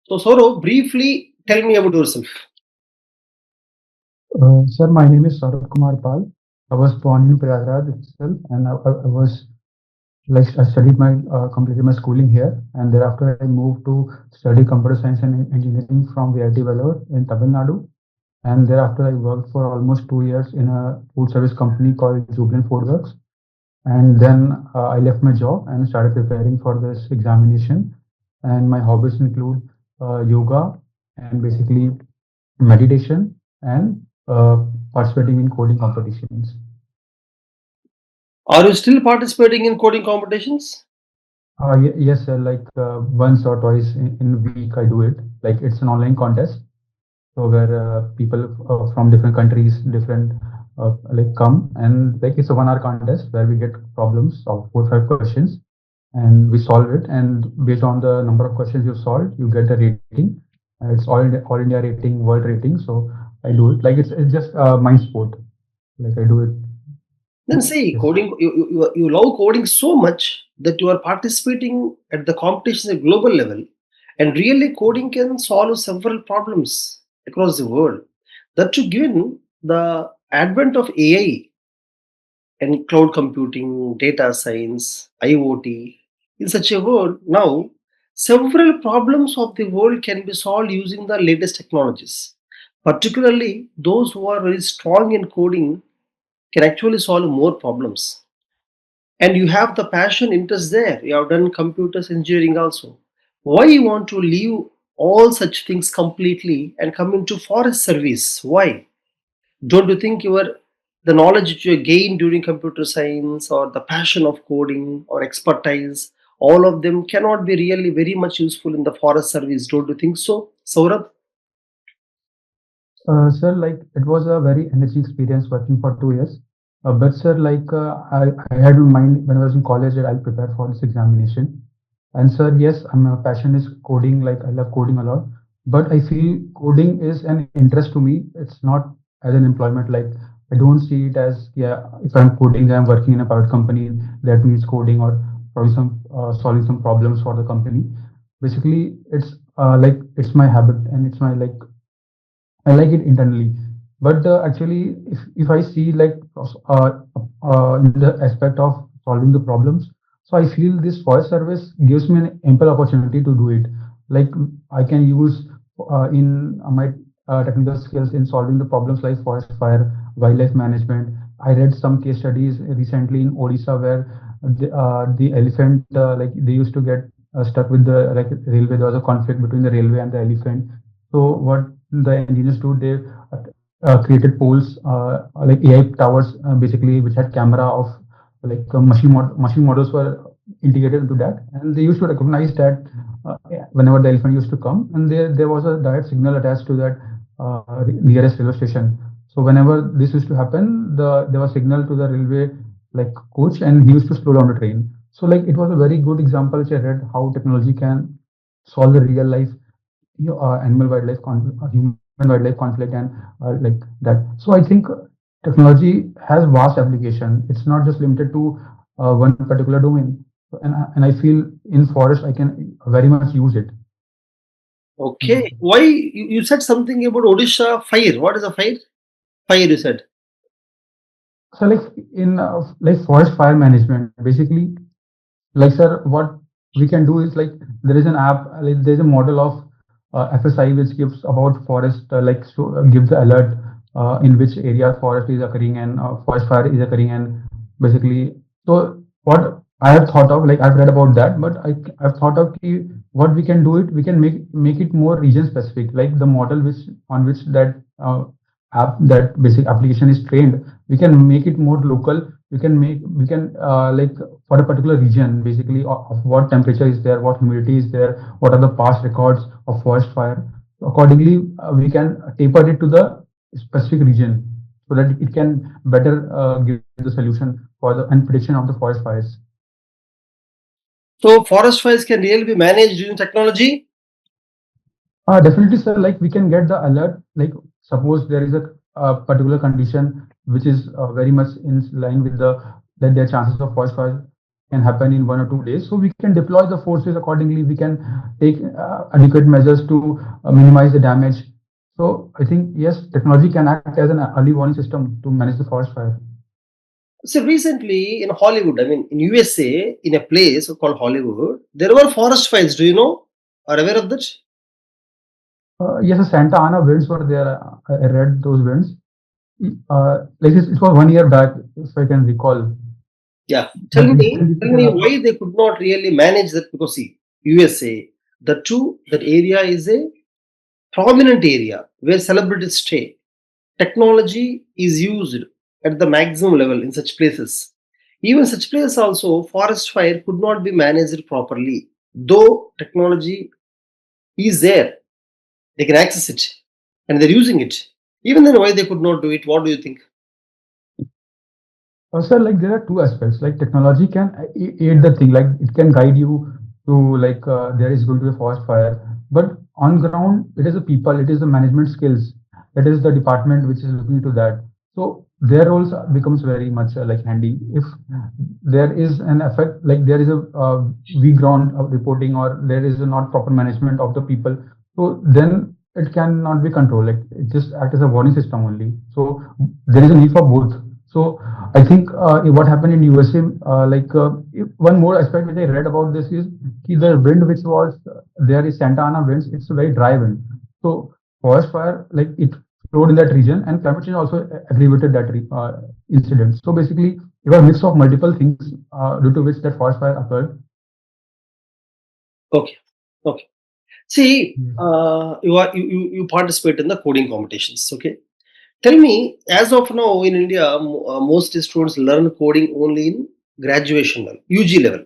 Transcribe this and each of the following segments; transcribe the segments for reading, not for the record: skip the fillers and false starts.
So, Saurabh, briefly tell me about yourself. Sir, my name is Saurabh Kumar Pal. I was born in Prayagraj itself, and I was I studied my completed my schooling here, and thereafter I moved to study computer science and engineering from VIT Vellore in Tamil Nadu. And thereafter I worked for almost 2 years in a food service company called Jubilant Food Works. And then I left my job and started preparing for this examination. And my hobbies include yoga and basically meditation and participating in coding competitions. Are you still participating in coding competitions? Yes, sir, like once or twice in a week I do it. Like it's an online contest, so where people from different countries, different like come, and like it's a 1 hour contest where we get problems of 4 5 questions and we solve it, and based on the number of questions you solved you get a rating. It's all India rating, world rating. So I do it like it's just mind sport, like I do it. Then say Yes. coding. You love coding so much that you are participating at the competition at global level, and really coding can solve several problems across the world. That too, given the advent of AI and cloud computing, data science, IoT, in such a world now, several problems of the world can be solved using the latest technologies. Particularly, those who are very strong in coding can actually solve more problems. And you have the passion, interest there. You have done computers engineering also. Why you want to leave all such things completely and come into forest service? Why? Don't you think the knowledge that you gained during computer science or the passion of coding or expertise, all of them cannot be really very much useful in the forest service? Don't you think so, Saurabh? Sir, like it was a very energy experience working for 2 years. But sir, like I had in mind when I was in college that I'll prepare for this examination. And sir, yes, my passion is coding. Like I love coding a lot. But I feel coding is an interest to me. It's not as an employment. Like I don't see it as, yeah, if I'm coding, I'm working in a private company that needs coding or probably some solving some problems for the company. Basically, it's like it's my habit and it's my like I like it internally. But actually, if I see like in the aspect of solving the problems, so I feel this forest service gives me an ample opportunity to do it. Like I can use in my technical skills in solving the problems like forest fire, wildlife management. I read some case studies recently in Odisha where the elephant like they used to get stuck with the like railway. There was a conflict between the railway and the elephant. So what the engineers do, they created poles like AI towers basically, which had camera of like machine models were integrated into that, and they used to recognize that whenever the elephant used to come, and there was a direct signal attached to that nearest railway station. So whenever this used to happen, there was signal to the railway like coach, and he used to slow down the train. So like it was a very good example which I read how technology can solve the real life animal wildlife human wildlife conflict and like that. So I think technology has vast application. It's not just limited to one particular domain. And I feel in forest I can very much use it. Okay. Why you said something about Odisha fire? What is a fire? Fire, you said. So like in like forest fire management, basically, like sir, what we can do is like there is an app, like there's a model of FSI which gives about forest, like so gives the alert in which area forest is occurring and forest fire is occurring, and basically, so what I have thought of, like I've read about that, but I've thought of what we can do it, we can make it more region specific, like the model which on which that app, that basic application is trained, we can make it more local. We can like for a particular region, basically of what temperature is there, what humidity is there, what are the past records of forest fire. Accordingly, we can taper it to the specific region so that it can better give the solution for the and prediction of the forest fires. So forest fires can really be managed using technology. Definitely, sir. Like we can get the alert. Like suppose there is a particular condition which is very much in line with the that there are chances of forest fire can happen in 1 or 2 days. So we can deploy the forces accordingly. We can take adequate measures to minimize the damage. So I think yes, technology can act as an early warning system to manage the forest fire. So recently in Hollywood, I mean in USA, in a place called Hollywood, there were forest fires. Do you know? Are aware of that? Yes, the Santa Ana winds were there. I read those winds. Like it was 1 year back, if I can recall. Yeah. But recently, Tell me why they could not really manage that, because see, USA, that area is a prominent area where celebrities stay. Technology is used at the maximum level in such places. Even such places also, forest fire could not be managed properly. Though technology is there, they can access it and they're using it. Even then, why they could not do it? What do you think? sir, like there are two aspects. Like technology can aid the thing, like it can guide you to like there is going to be a forest fire. But on ground, it is the people, it is the management skills, it is the department which is looking into that. So their roles becomes very much like handy. If there is an effect, like there is a weak ground reporting or there is a not proper management of the people, so then it cannot be controlled. Like it just act as a warning system only. So there is a need for both. So I think what happened in USA, one more aspect which I read about this is the wind which was there is Santa Ana winds. It's a very dry wind. So forest fire, like it flowed in that region, and climate change also aggravated that incident. So basically, it was a mix of multiple things due to which that forest fire occurred. Okay. Okay. See, Mm. you participate in the coding competitions. Okay. Tell me, as of now in India, most students learn coding only in graduation level, UG level.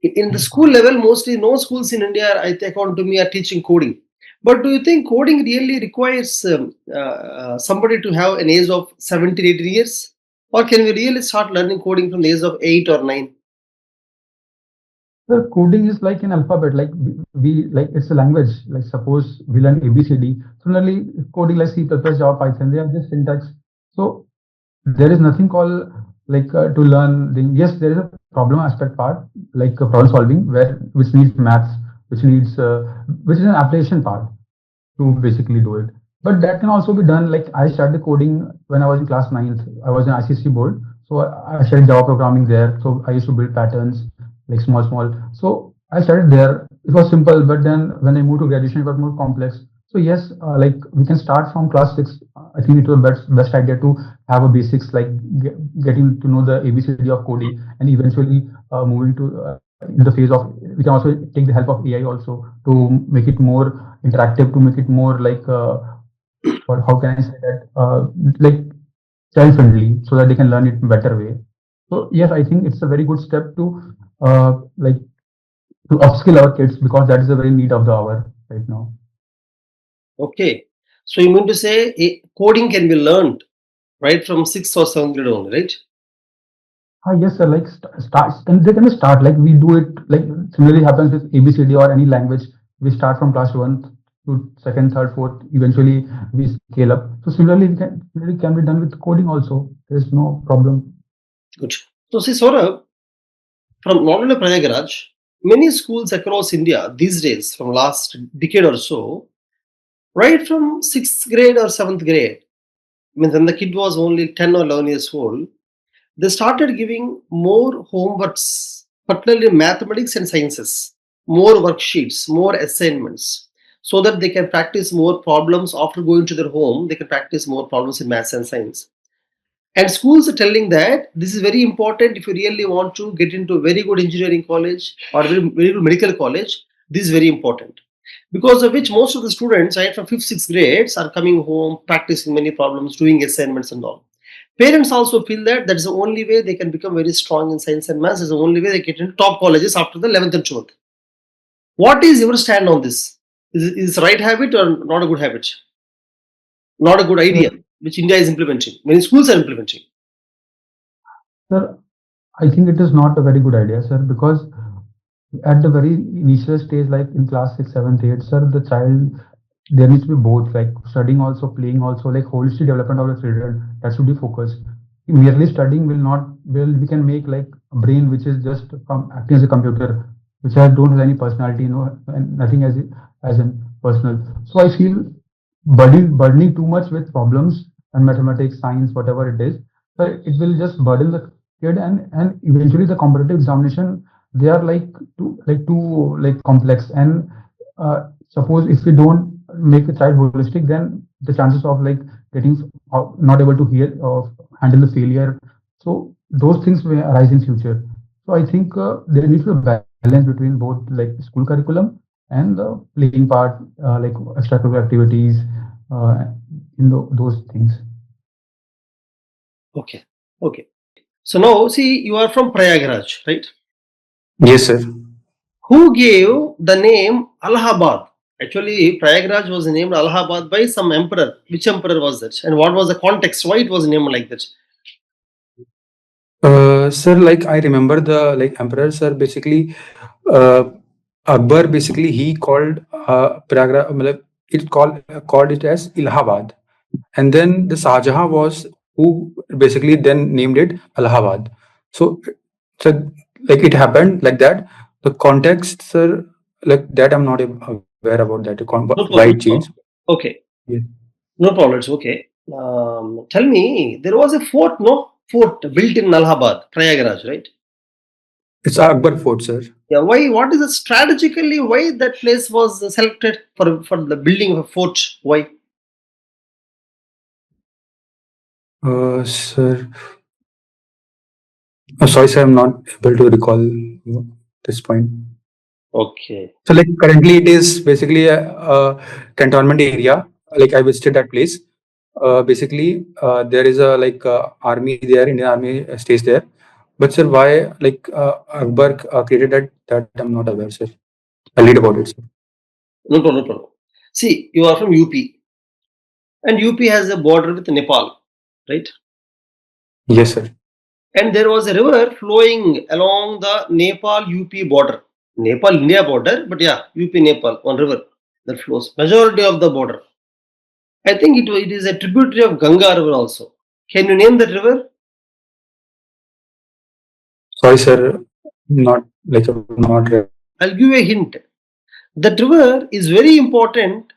In the school level, mostly no schools in India, I think, according to me, are teaching coding. But do you think coding really requires somebody to have an age of 17, 18 years? Or can we really start learning coding from the age of 8 or 9? The coding is like an alphabet, like we like it's a language. Like suppose we learn ABCD. Similarly, coding like C++, Java, Python, they are just syntax. So there is nothing called like to learn. Yes, there is a problem aspect part, like problem solving, where which needs maths, which needs which is an application part to basically do it. But that can also be done. Like I started coding when I was in class ninth. I was in ICC board, so I started Java programming there. So I used to build patterns like small. So I started there. It was simple, but then when I moved to graduation, it got more complex. So yes, like we can start from class six. I think it was best idea to have a basics like getting to know the ABCD of coding, and eventually moving to in the phase of we can also take the help of AI also to make it more interactive, to make it more like or how can I say that like child friendly so that they can learn it in better way. So yes, I think it's a very good step to like to upskill our kids because that is the very need of the hour right now. Okay. So you mean to say coding can be learned right from 6th or 7th grade only, right? Yes, sir. Like start, and they can start like we do it. Like similarly happens with ABCD or any language. We start from class one to second, third, fourth. Eventually, we scale up. So similarly, it can be done with coding also. There is no problem. Good. So see, Saurabh, from not only Prayagraj, many schools across India these days, from last decade or so, right from 6th grade or 7th grade, I mean, when the kid was only 10 or 11 years old, they started giving more homeworks, particularly mathematics and sciences, more worksheets, more assignments, so that they can practice more problems after going to their home. They can practice more problems in maths and science. And schools are telling that this is very important if you really want to get into a very good engineering college or very good medical college. This is very important. Because of which most of the students, right from 5th, 6th grades, are coming home, practicing many problems, doing assignments and all. Parents also feel that that's the only way they can become very strong in science and maths, is the only way they get into top colleges after the 11th and 12th. What is your stand on this? Is it right habit or not a good habit? Not a good idea, Sir, which India is implementing. Many schools are implementing. sir, I think it is not a very good idea, sir, because at the very initial stage, like in class six, seventh, eighth, sir, the child there needs to be both, like studying also, playing also, like holistic development of the children. That should be focused. Merely studying will not will we can make like brain which is just acting as a computer, which don't have any personality, and nothing as in personal. So I feel burdening too much with problems and mathematics, science, whatever it is, so it will just burden the kid, and eventually the competitive examination, they are too complex. And suppose if we don't make a child holistic, then the chances of getting not able to hear or handle the failure, so those things may arise in future. So I think there needs to be a balance between both school curriculum and the playing part, extracurricular activities, uh, those things. Okay. Okay. So now, see, you are from Prayagraj, right? Yes, sir. Who gave the name Allahabad? Actually, Prayagraj was named Allahabad by some emperor. Which emperor was that? And what was the context? Why it was named like that? Sir, like I remember the emperor, sir. Basically, uh, Akbar basically he called Prayagraj. Called it as Allahabad, and then the Shah Jahan was who basically then named it Allahabad. So, so it happened like that. The context, sir, like that I'm not aware about that. No Why it problem. changed? Okay. Yeah. No problem. It's okay. Tell me, there was a fort, no? Fort built in Allahabad, Prayagraj, right? It's Akbar Fort, sir. Yeah. Why? What is it strategically? Why that place was selected for the building of a fort? Why? Sir. Sorry, sir, I'm not able to recall this point. Okay. So, currently, it is basically a cantonment area. I visited that place. Basically, there is a army there. Indian army stays there. But sir, why Akbar created that? That I'm not aware, sir. I'll read about it, sir. No problem. No problem. See, you are from UP, and UP has a border with Nepal, right? Yes, sir. And there was a river flowing along the Nepal UP border. Nepal India border, but yeah, UP Nepal, one river that flows. Majority of the border. I think it is a tributary of Ganga river also. Can you name that river? Sorry, sir. Not. I'll give you a hint. That river is very important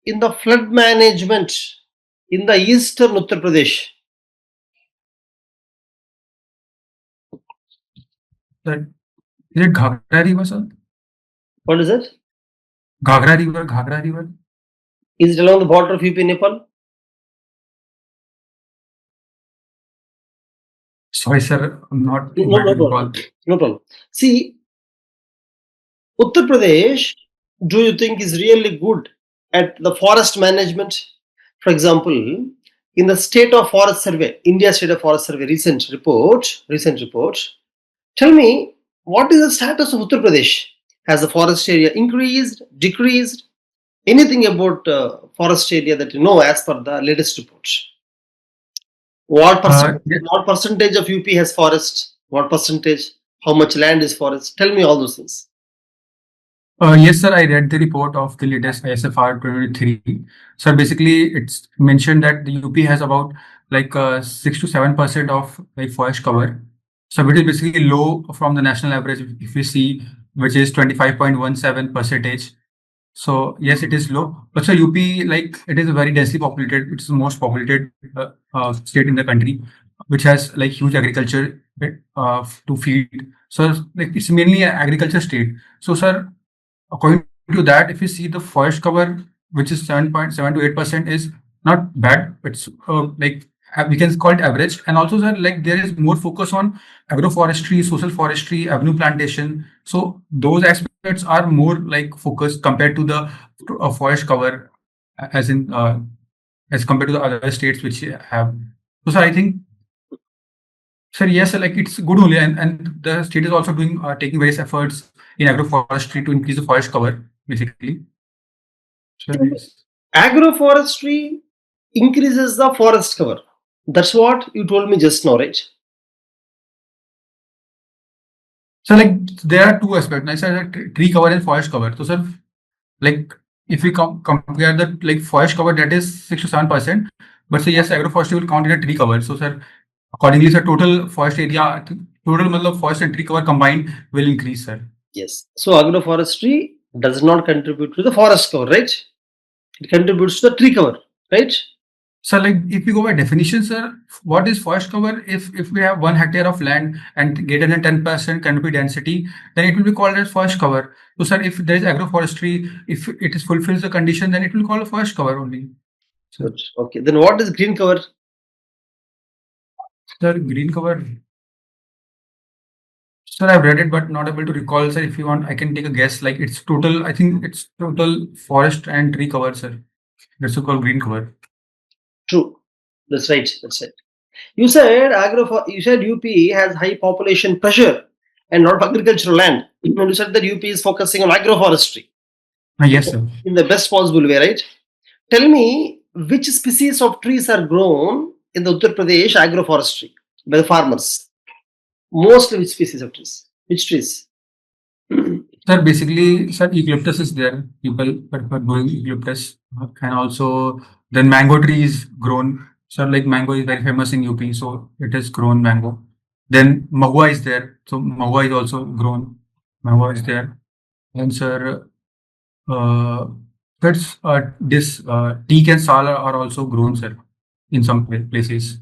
in the flood management in the eastern Uttar Pradesh. Sir, is it Ghagra River, sir? What is it? Ghagra River. Is it along the border of UP Nepal? Sorry, sir, I'm not No, able to recall. problem. No problem. See, Uttar Pradesh, do you think is really good at the forest management? For example, in the State of Forest Survey, India State of Forest Survey recent report, tell me what is the status of Uttar Pradesh? Has the forest area increased, decreased? Anything about forest area that you know as per the latest reports? What percentage of UP has forest? What percentage? How much land is forest? Tell me all those things. Yes, sir. I read the report of the latest ISFR 2023. So basically, it's mentioned that the UP has about 6 to 7% of forest cover. So it is basically low from the national average, if we see, which is 25.17 percentage. So yes, it is low. But so UP, it is a very densely populated. It's the most populated state in the country, which has huge agriculture to feed. So it's mainly an agriculture state. So sir, according to that, if you see the forest cover, which is 7.7 to 8%, is not bad. It's we can call it average. And also, sir, there is more focus on agroforestry, social forestry, avenue plantation. So those aspects are more focused compared to the forest cover, as in as compared to the other states which have. So, sir, I think. Sir, yes, it's good only, and the state is also doing taking various efforts in agroforestry to increase the forest cover, basically. Sir, yes. Agroforestry increases the forest cover. That's what you told me just now, right? So, there are two aspects. I said tree cover and forest cover. So, sir, if we compare the forest cover, that is 6 to 7%. But say yes, agroforestry will count in a tree cover. So, sir, accordingly, sir, total forest area total matlab forest and tree cover combined will increase, sir. Yes. So agroforestry does not contribute to the forest cover, right? It contributes to the tree cover, right? So, like, if we go by definition, sir, what is forest cover? If we have 1 hectare of land and greater than 10% canopy density, then it will be called as forest cover. So, sir, if there is agroforestry, if it is fulfills the condition, then it will call a forest cover only. Sir. Good. Okay. Then what is green cover? Sir, green cover. Sir, I've read it, but not able to recall, sir. If you want, I can take a guess. Like, it's total, I think it's total forest and tree cover, sir. That's called green cover. True. That's right. That's right. You said you said UP has high population pressure and not agricultural land. And you said that UP is focusing on agroforestry Yes, sir. in the best possible way, right? Tell me which species of trees are grown in the Uttar Pradesh agroforestry by the farmers. Mostly which species of trees? Which trees? Sir, basically, sir, eucalyptus is there. People prefer growing eucalyptus, and also then mango tree is grown. Sir, like mango is very famous in UP, so it is grown mango. Then mahua is there, so mahua is also grown. Mahua is there, and sir, that's this teak and sal are also grown, sir, in some places.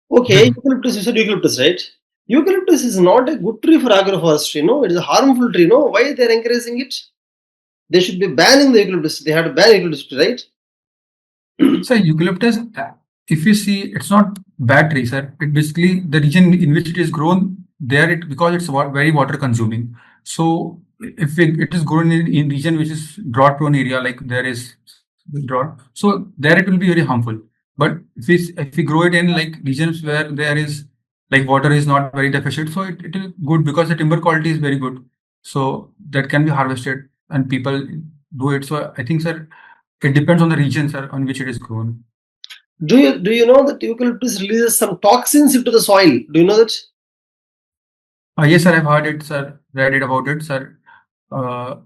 Okay, Then- eucalyptus, you said eucalyptus, right? Eucalyptus is not a good tree for agroforestry, no? It is a harmful tree, no? Why they are encouraging it? They should be banning the eucalyptus. They have to ban eucalyptus, right? So eucalyptus, if you see, it's not bad tree, sir. It basically the region in which it is grown there, it because it's very water consuming. So if it is grown in region which is drought prone area, like there is drought, so there it will be very harmful. But if we grow it in like regions where there is like water is not very deficient, so it is good because the timber quality is very good. So that can be harvested and people do it. So I think, sir, it depends on the region, sir, on which it is grown. Do you know that eucalyptus releases some toxins into the soil? Do you know that? Yes, sir, I've heard it, sir. Read it about it, sir.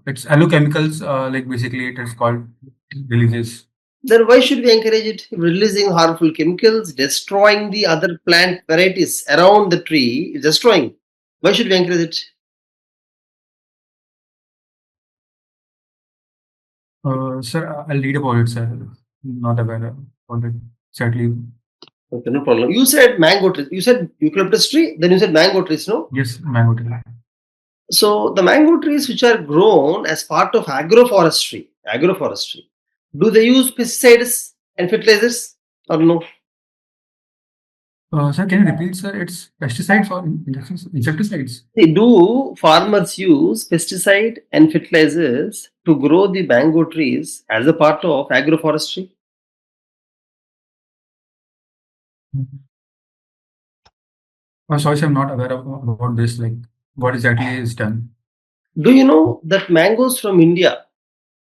It's allochemicals, like basically it is called releases. Then why should we encourage it? Releasing harmful chemicals, destroying the other plant varieties around the tree, is destroying. Why should we encourage it? Sir, I'll read about it, sir. Not aware about it exactly. Okay, no problem. You said mango trees. You said eucalyptus tree, then you said mango trees, no? Yes, mango tree. So the mango trees which are grown as part of agroforestry, do they use pesticides and fertilizers or no? Sir, can you repeat, sir? It's pesticides or insecticides? Do farmers use pesticide and fertilizers to grow the mango trees as a part of agroforestry? Sorry, sir, I'm not aware of about this. Like, what exactly is done? Do you know that mangoes from India,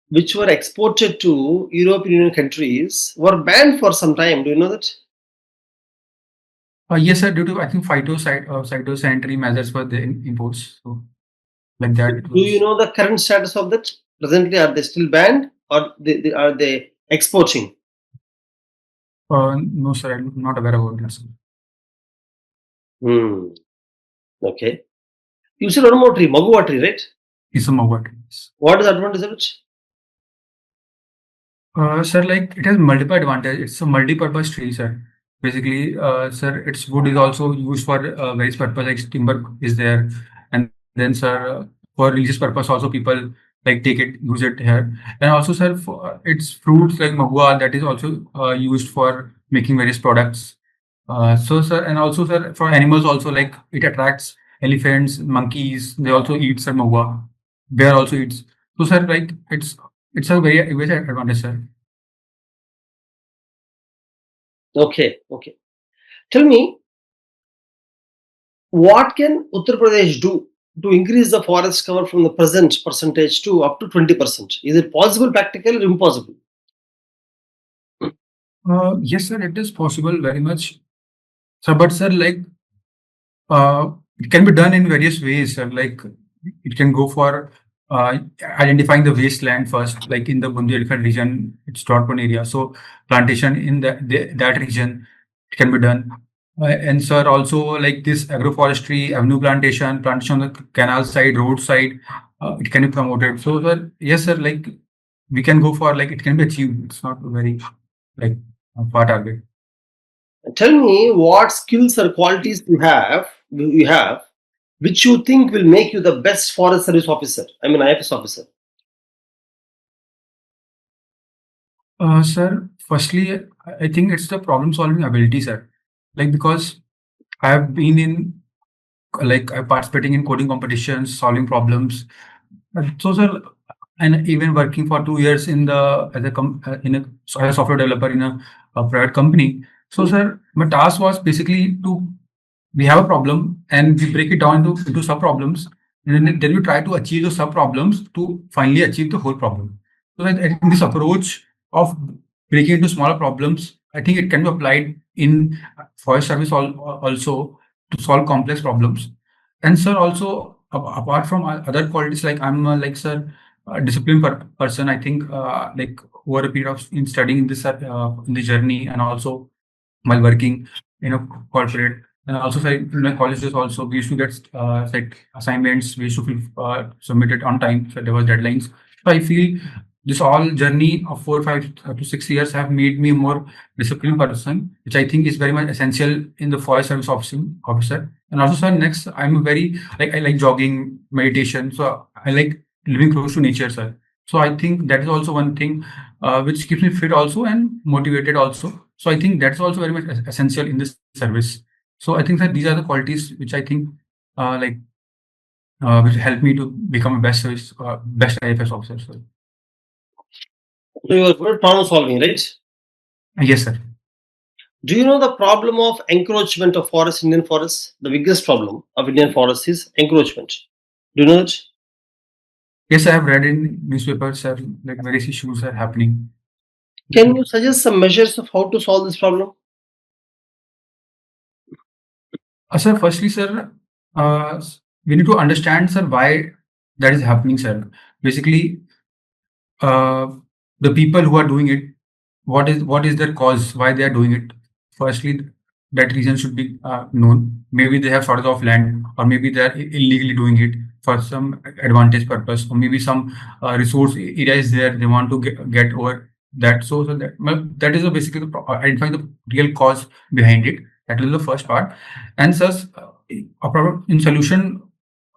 which were exported to European Union countries, were banned for some time? Do you know that? Yes, sir. Due to I think phytosanitary measures for the imports, so like that. It Do you was. know the current status of that? Presently, are they still banned or are they exporting? No, sir. I'm not aware about that, sir. Okay. You said one more tree, magua tree, right? It's a mawat. What is the advantage of it? Sir, like it has multiple advantages. It's a multi-purpose tree, sir. Basically, sir, its wood is also used for various purposes, like timber is there, and then, sir, for religious purpose also people like take it, use it here, and also, sir, for its fruits like mahua that is also used for making various products. So, sir, and also, sir, for animals also like it attracts elephants, monkeys. They also eat sir mahua. Bear also eats. So, sir, like it's a very advantage, sir. Okay. Tell me, what can Uttar Pradesh do to increase the forest cover from the present percentage to up to 20%? Is it possible, practical, or impossible? Yes, sir, it is possible very much. So, but sir, like it can be done in various ways, sir. Like it can go for identifying the wasteland first, like in the Bundelkhand region, it's drought prone area. So plantation in that region it can be done. And sir, also like this agroforestry, avenue plantation on the canal side, road side, it can be promoted. So sir, yes sir, like we can go for like it can be achieved. It's not very like far target. Tell me what skills or qualities you have which you think will make you the best forest service officer. I mean IFS officer. Sir, firstly, I think it's the problem solving ability, sir. Like because I have been in like I participating in coding competitions, solving problems. So sir, and even working for 2 years in the as a in a as a software developer in a private company. So sir, my task was basically to we have a problem and we break it down into sub problems, and then we try to achieve those sub problems to finally achieve the whole problem. So I think this approach of breaking into smaller problems, I think it can be applied in forest service also to solve complex problems. And sir, also apart from other qualities, like I'm like sir, a disciplined person. I think like over a period of in studying this in the journey and also while working in a corporate and also like in my colleges also we used to get like assignments we used to submit it on time so there was deadlines. So I feel this all journey of 4 5 to 6 years have made me a more disciplined person, which I think is very much essential in the forest service officer. And also sir, next I'm very like I like jogging meditation, so I like living close to nature, sir. So I think that is also one thing which keeps me fit also and motivated also. So I think that's also very much essential in this service. So I think that these are the qualities which I think like which help me to become a best IFS officer. So So you are good at problem solving, right? yes, sir. Do you know the problem of encroachment of forest, Indian forests? The biggest problem of Indian forests is encroachment. Do you know that? Yes, I have read in newspapers, sir, like various issues are happening. Can you suggest some measures of how to solve this problem? Sir, firstly, sir, we need to understand, sir, why that is happening, sir. Basically, uh, the people who are doing it, what is their cause, why they are doing it. Firstly, that reason should be known. Maybe they have shortage of land, or maybe they are illegally doing it for some advantage purpose, or maybe some resource area is there they want to get over that. So that well, that is basically identifying the real cause behind it. That is the first part. And thus, a problem in solution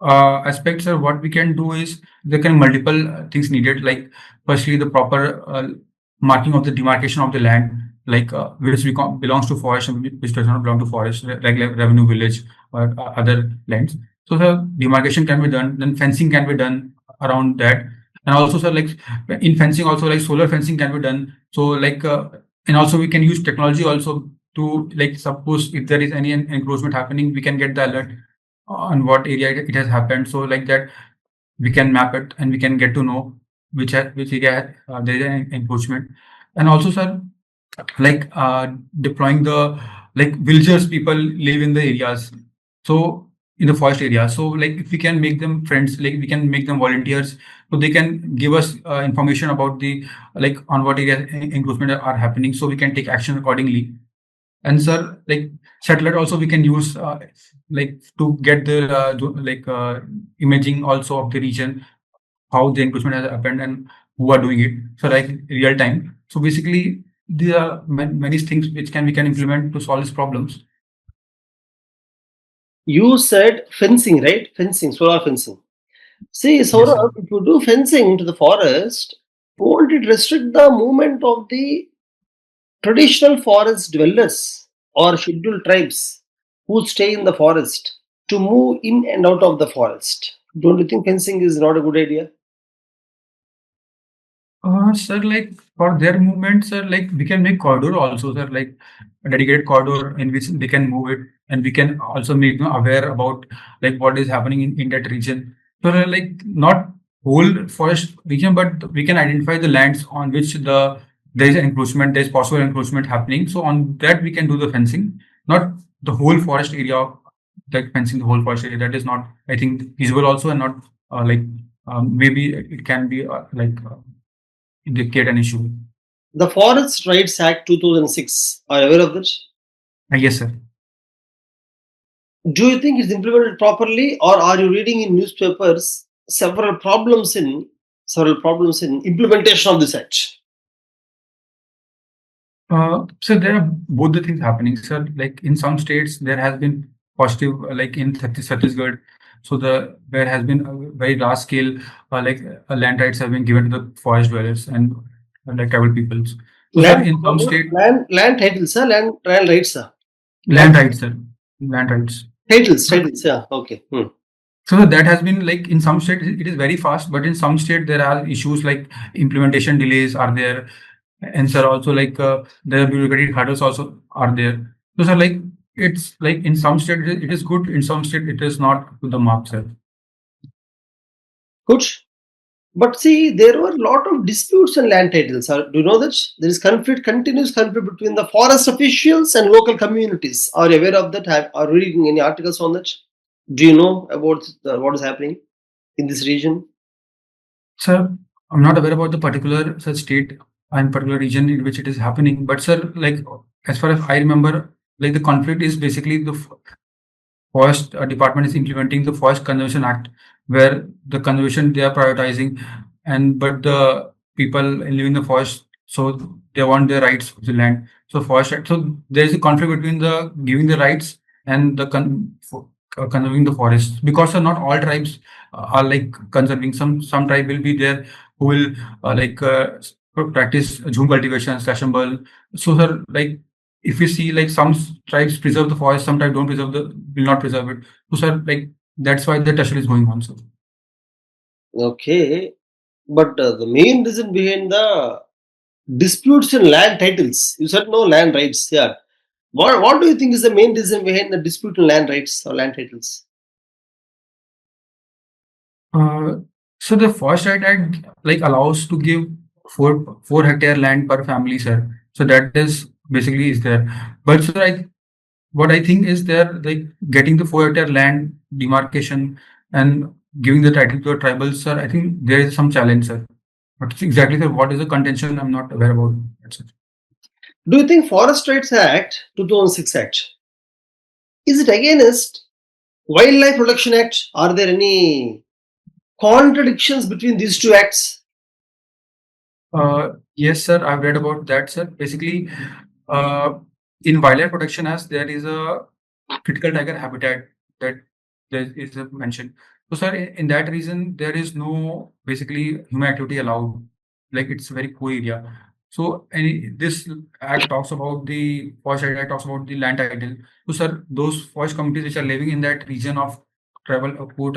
aspects, what we can do is there can multiple things needed, like firstly the proper marking of the demarcation of the land, like which belongs to forest and which does not belong to forest, like revenue village or other lands. So the demarcation can be done, then fencing can be done around that. And also sir, like in fencing also, like solar fencing can be done. So like and also we can use technology also to, like, suppose if there is any encroachment happening, we can get the alert on what area it has happened. So like that we can map it and we can get to know which area there is an encroachment. And also sir, like deploying the, like, villagers people live in the areas, so in the forest area. So like if we can make them friends, like we can make them volunteers, so they can give us information about the, like, on what area encroachment are happening, so we can take action accordingly. And sir, like satellite also we can use, like to get the imaging also of the region, how the encroachment has happened and who are doing it. So like real time. So basically, there are many things which we can implement to solve these problems. You said fencing, right? Fencing, solar fencing. See, Yes, sir. Saurabh, if you do fencing to the forest, won't it restrict the movement of the traditional forest dwellers or scheduled tribes who stay in the forest to move in and out of the forest? Don't you think fencing is not a good idea? Sir, like for their movement, sir, like we can make corridor also, sir, like a dedicated corridor in which they can move it, and we can also make them aware about like what is happening in that region. So like not whole forest region, but we can identify the lands on which there is encroachment, there is possible encroachment happening. So on that we can do the fencing, not the whole forest area, like fencing the whole forest area. That is not, I think, feasible also, and not like maybe it can be indicate an issue. The Forest Rights Act 2006, are you aware of this? Yes, sir. Do you think it's implemented properly, or are you reading in newspapers several problems in implementation of this act? So there are both the things happening, sir. Like in some states, there has been positive, like in Chhattisgarh. So there has been a very large scale, land rights have been given to the forest dwellers and like tribal peoples. So, sir, Land, in some state, land titles, sir. Land rights, sir. land rights, sir, land rights. Titles. Yeah. Okay. So that has been like in some state it is very fast, but in some state there are issues like implementation delays are there, and sir also like the bureaucratic hurdles also are there. So sir, like it's like in some state it is good, in some state it is not to the mark, sir. Good. But see, there were a lot of disputes on land titles. Do you know that there is continuous conflict between the forest officials and local communities? Are you aware of that? Are you reading any articles on that? Do you know about what is happening in this region? Sir, I'm not aware about the particular such state and particular region in which it is happening, but sir, like as far as I remember, like the conflict is basically the forest department is implementing the Forest Conservation Act, where the conservation they are prioritizing, and but the people living in the forest, so they want their rights of the land. So forest, so there is a conflict between the giving the rights and the conserving the forest, because not all tribes are like conserving. Some tribe will be there who will practice jhum cultivation, slash and burn. So sir, like if we see like some tribes preserve the forest, some tribes don't preserve will not preserve it. So sir, like that's why the tussle is going on, sir. Okay, but the main reason behind the disputes in land titles, you said no land rights. Yeah, what do you think is the main reason behind the dispute in land rights or land titles? Uh, so the Forest Right Act like allows to give four hectare land per family, sir. So that is basically is there. But sir, what I think is they're like getting the 4 hectare land demarcation and giving the title to a tribal, sir. I think there is some challenge, sir. But exactly, sir, what is the contention? I'm not aware about. That's it. Do you think Forest Rights Act 2006 Act is it against Wildlife Protection Act? Are there any contradictions between these two acts? Yes, sir. I've read about that, sir. Basically, uh, in Wildlife Protection Act, there is a critical tiger habitat that there is mentioned. So, sir, in that reason, there is no basically human activity allowed. Like it's a very poor area. So, this act talks about the forest act talks about the land title. So, sir, those forest communities which are living in that region of travel poor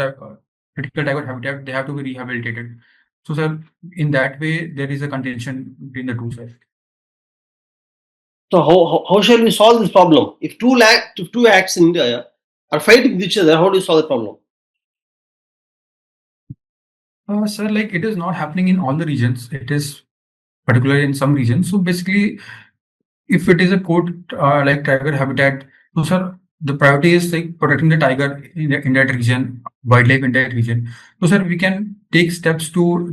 critical tiger habitat, they have to be rehabilitated. So, sir, in that way, there is a contention between the two sides. So how shall we solve this problem? If two acts in India are fighting with each other, how do you solve the problem? Sir, like it is not happening in all the regions. It is particularly in some regions. So basically, if it is a code like tiger habitat, so sir, the priority is like protecting the tiger in that region, wildlife in that region. So sir, we can take steps to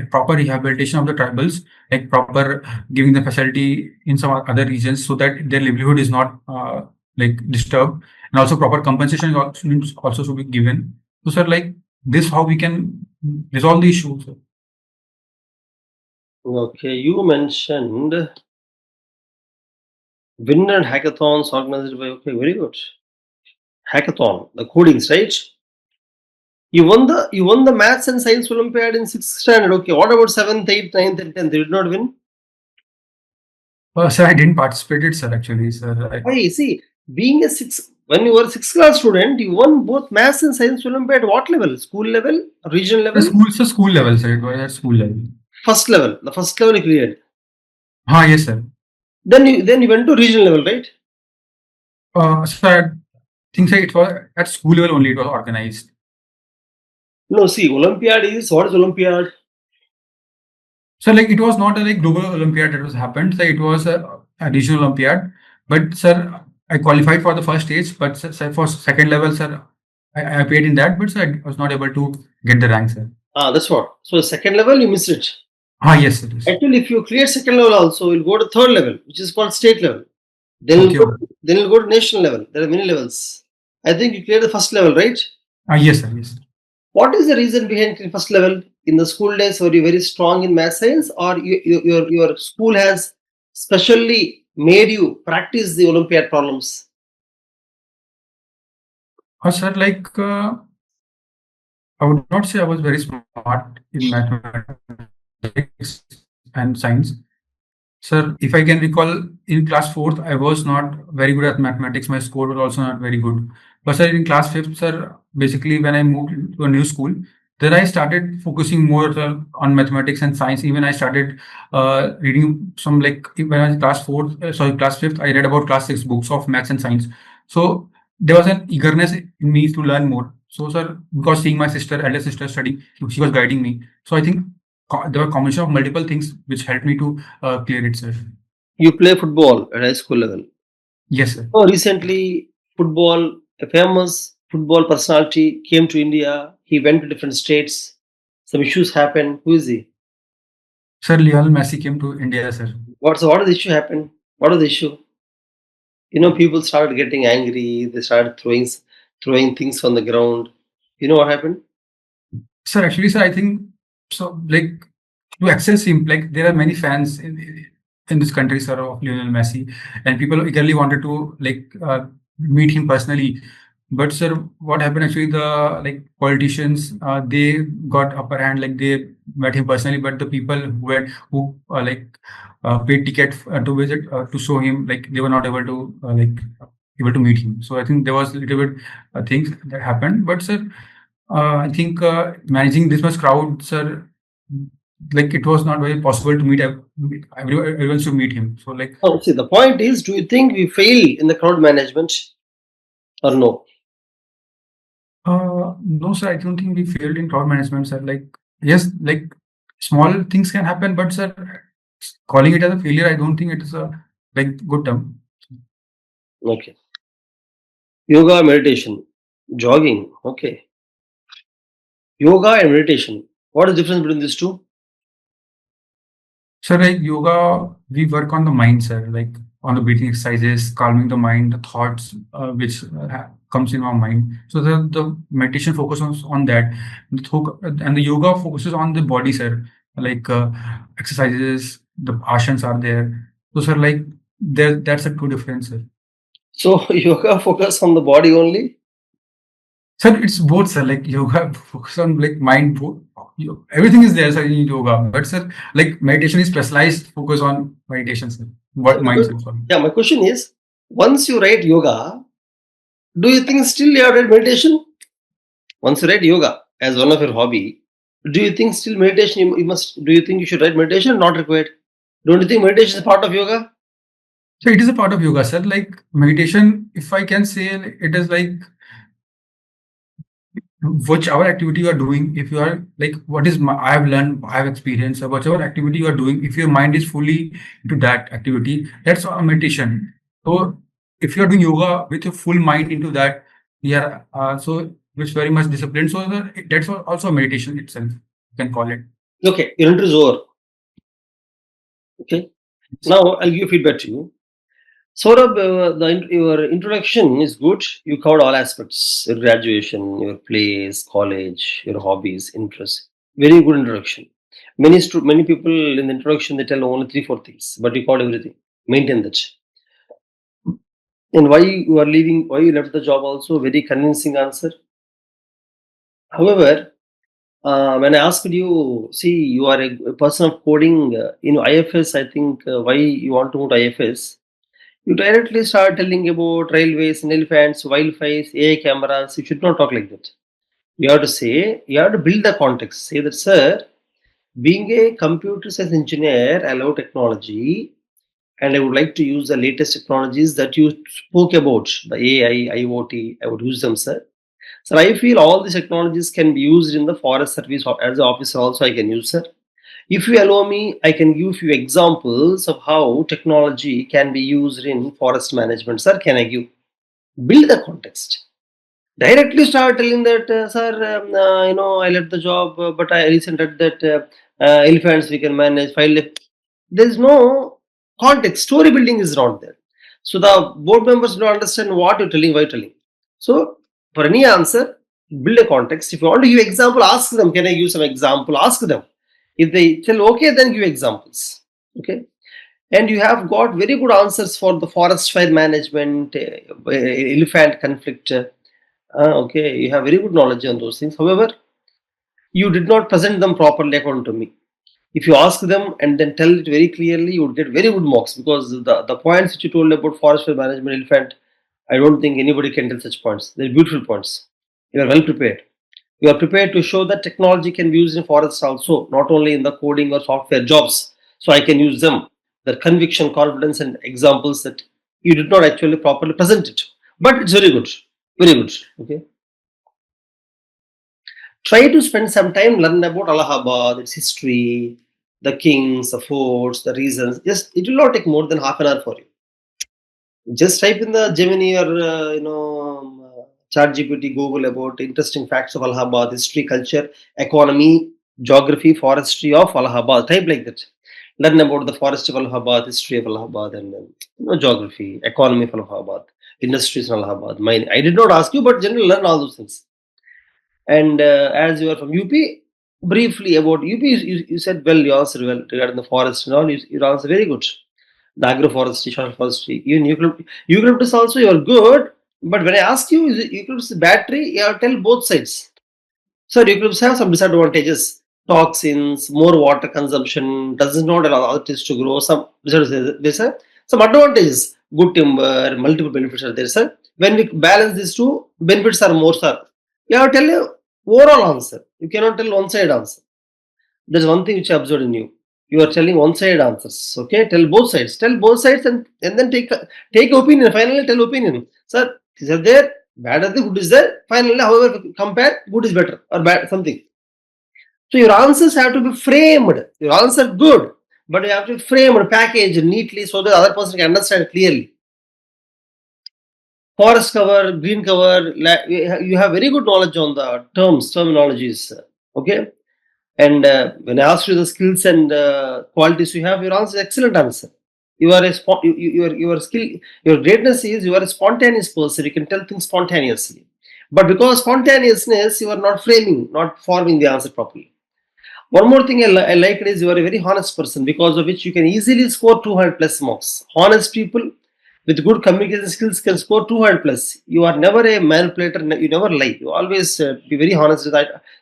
proper rehabilitation of the tribals, like proper giving the facility in some other regions so that their livelihood is not like disturbed, and also proper compensation also should be given. So sir, like this, how we can resolve the issue, sir. Okay, you mentioned winner hackathons organized by, okay, very good. Hackathon, the codings, right? You won the maths and science Olympiad in 6th standard. Okay, what about 7th, 8th, 9th, and 10th? You did not win? Sir, I didn't participate, sir. Actually, sir. Why? See, when you were 6th class student, you won both maths and science Olympiad. What level? School level? Regional level? School level, sir. It was at school level. First level. The first level you cleared. Yes, sir. Then you went to regional level, right? Sir, I think sir, it was at school level only. It was organized. No, see, Olympiad is what is Olympiad? So like it was not a like global Olympiad that was happened. So it was a regional Olympiad. But sir, I qualified for the first stage. But sir, for second level, sir, I appeared in that. But sir, I was not able to get the rank, sir. That's what. So second level you missed it. Yes, sir. Yes. Actually, if you clear second level also, you'll go to third level, which is called state level. Then Okay. you'll go to national level. There are many levels. I think you cleared the first level, right? Yes, sir. Yes. What is the reason behind clearing first level? In the school days, were you very strong in math science, or your school has specially made you practice the Olympiad problems? Sir, like I would not say I was very smart in mathematics and science. Sir, if I can recall, in class fourth, I was not very good at mathematics. My score was also not very good. But sir, in class fifth, sir, basically when I moved to a new school, then I started focusing more on mathematics and science. Even I started reading some, like when I was class fourth, sorry, class fifth, I read about class six books of maths and science. So there was an eagerness in me to learn more. So sir, because seeing my sister, elder sister studying, she was guiding me. So I think there were a combination of multiple things which helped me to clear itself. You play football at high school level. Yes, sir. So recently, football, a famous football personality came to India. He went to different states. Some issues happened. Who is he? Sir, Lionel Messi came to India, sir. What is the issue happened? What is the issue? People started getting angry. They started throwing things on the ground. You know what happened? Sir, actually, sir, I think so. Like to access him, like there are many fans in this country, sir, of Lionel Messi, and people eagerly wanted to meet him personally. But sir, what happened actually? The politicians, they got upper hand. Like they met him personally, but the people who paid ticket to visit to show him, like they were not able to able to meet him. So I think there was a little bit things that happened. But sir, I think managing this much crowd, sir, like it was not very possible to meet everyone should meet him. So like Oh, see, the point is, do you think we fail in the crowd management or no? no, sir, I don't think we failed in crowd management, sir. Like yes, like small things can happen, but sir, calling it as a failure, I don't think it is a good term. Okay. Yoga, meditation, jogging. Okay. Yoga and meditation. What is the difference between these two? So like yoga, we work on the mind, sir, like on the breathing exercises, calming the mind, the thoughts which comes in our mind. So the meditation focuses on that, and the yoga focuses on the body, sir. Like exercises, the asanas are there. So sir, like that's a two difference, sir. So yoga focus on the body only. Sir, it's both, sir. Like yoga focus on like mind, both. Everything is there, sir, in yoga. But sir, like meditation is specialized focus on meditation, sir. What mindset? Sorry. Yeah, my question is, once you write yoga, do you think still you have read meditation? Once you write yoga as one of your hobby, do you think still meditation you must? Do you think you should write meditation? Not required. Don't you think meditation is part of yoga? So it is a part of yoga, sir. Like meditation, if I can say, it is like whichever activity you are doing, if you are like, what is I have learned, I have experienced, or whatever activity you are doing, if your mind is fully into that activity, that's a meditation. So if you are doing yoga with your full mind into that, yeah, so it's very much disciplined. So that's also a meditation itself, you can call it. Okay, your interview is over. Okay, now I'll give feedback to you. Saurabh, your introduction is good. You covered all aspects: your graduation, your place, college, your hobbies, interests. Very good introduction. Many people in the introduction they tell only 3 4 things, but you covered everything. Maintain that. And why you are leaving? Why you left the job? Also very convincing answer. However, when I asked you, see, you are a person of coding in IFS. I think why you want to move to IFS? You directly start telling about railways, elephants, wildfires, AI cameras. You should not talk like that. You have to say, you have to build the context. Say that, sir, being a computer science engineer, I love technology and I would like to use the latest technologies that you spoke about, the AI, IoT. I would use them, sir. Sir, I feel all these technologies can be used in the forest service as an officer also I can use, sir. If you allow me, I can give you examples of how technology can be used in forest management. Sir, can I give? Build the context. Directly start telling that, sir, I left the job, but I recently read that elephants we can manage. There is no context. Story building is not there. So the board members don't understand what you're telling, why you're telling. So for any answer, build a context. If you want to give example, ask them, can I give some example? Ask them. If they tell okay, then give examples. Okay. And you have got very good answers for the forest fire management, elephant conflict. Okay, you have very good knowledge on those things. However, you did not present them properly according to me. If you ask them and then tell it very clearly, you would get very good marks, because the points which you told about forest fire management, elephant, I don't think anybody can tell such points. They're beautiful points. You are well prepared. You are prepared to show that technology can be used in forests also, not only in the coding or software jobs. So I can use them. The conviction, confidence, and examples that you did not actually properly present it. But it's very good. Very good. Okay. Try to spend some time learn about Allahabad, its history, the kings, the forts, the reasons. Just it will not take more than half an hour for you. Just type in the Gemini or ChatGPT, Google about interesting facts of Allahabad, history, culture, economy, geography, forestry of Allahabad. Type like that. Learn about the forest of Allahabad, history of Allahabad, and then geography, economy of Allahabad, industries in Allahabad. Mine. I did not ask you, but generally learn all those things. And as you are from UP, briefly about UP, you said well, you answered well regarding the forest and all. You answered very good. The agroforestry, social forestry, even eucalyptus also you are good. But when I ask you, is it eucalyptus battery? You have to tell both sides. So eucalyptus have some disadvantages. Toxins, more water consumption, does not allow other trees to grow. Some there's some advantages. Good timber, multiple benefits are there, sir. When we balance these two, benefits are more, sir. You have to tell you overall answer. You cannot tell one side answer. There's one thing which I observed in you. You are telling one side answers. Okay, tell both sides. Tell both sides and then take opinion. Finally, tell opinion. Sir, these are there. Bad is there, good is there. Finally, however, compare, good is better or bad something. So your answers have to be framed. Your answer good, but you have to frame or package neatly so that the other person can understand clearly. Forest cover, green cover, you have very good knowledge on the terminologies. Okay. And when I asked you the skills and qualities you have, your answer is excellent answer. You are your skill, your greatness is you are a spontaneous person. You can tell things spontaneously. But because spontaneousness, you are not framing, not forming the answer properly. One more thing I like is you are a very honest person, because of which you can easily score 200 plus marks. Honest people with good communication skills can score 200 plus. You are never a manipulator. You never lie. You always be very honest.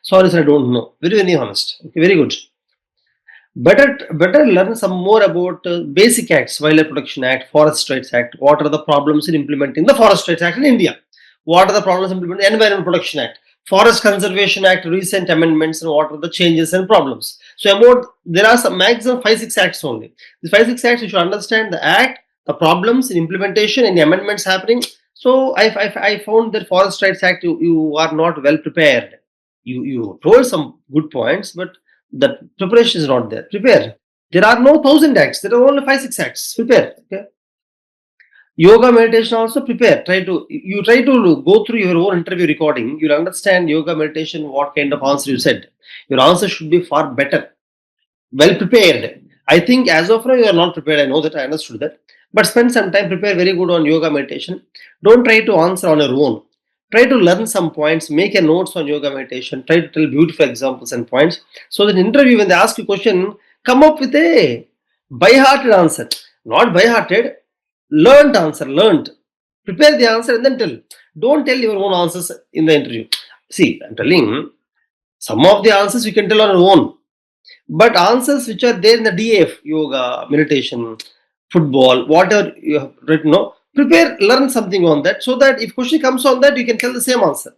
Sorry, sir, I don't know. Very, very honest. Okay, very good. Better learn some more about basic acts, Wildlife Protection Act, Forest Rights Act. What are the problems in implementing the Forest Rights Act in India? What are the problems in implementing the Environment Protection Act, Forest Conservation Act, recent amendments, and what are the changes and problems? So there are some maximum 5-6 acts only. The 5-6 acts you should understand the act, the problems in implementation, and the amendments happening. So I found that Forest Rights Act you are not well prepared. You told some good points, but the preparation is not there. Prepare. There are no 1,000 acts. There are only 5-6 acts. Prepare. Okay. Yoga meditation also prepare. Try to go through your own interview recording. You'll understand yoga meditation, what kind of answer you said. Your answer should be far better. Well prepared. I think as of now you are not prepared. I know that. I understood that. But spend some time, prepare very good on yoga meditation. Don't try to answer on your own. Try to learn some points, make a notes on yoga meditation, try to tell beautiful examples and points. So that in interview, when they ask you a question, come up with a by-hearted answer. Not by-hearted, learned answer, learned. Prepare the answer and then tell. Don't tell your own answers in the interview. See, I'm telling some of the answers you can tell on your own. But answers which are there in the DAF, yoga, meditation, football, whatever you have written, prepare, learn something on that, so that if question comes on that, you can tell the same answer.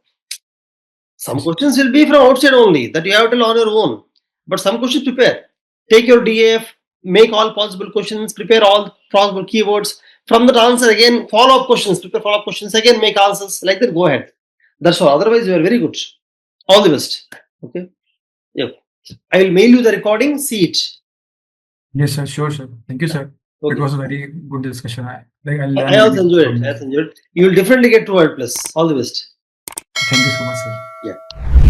Some questions will be from outside only, that you have to learn on your own. But some questions prepare. Take your DAF, make all possible questions, prepare all possible keywords. From that answer again, follow-up questions, prepare follow-up questions, again make answers, like that, go ahead. That's all. Otherwise, you are very good. All the best. Okay. Yeah. I will mail you the recording, see it. Yes, sir. Sure, sir. Thank you, sir. Okay. It was a very good discussion. I also enjoyed it. You will definitely get 200 plus. All the best. Thank you so much, sir. Yeah.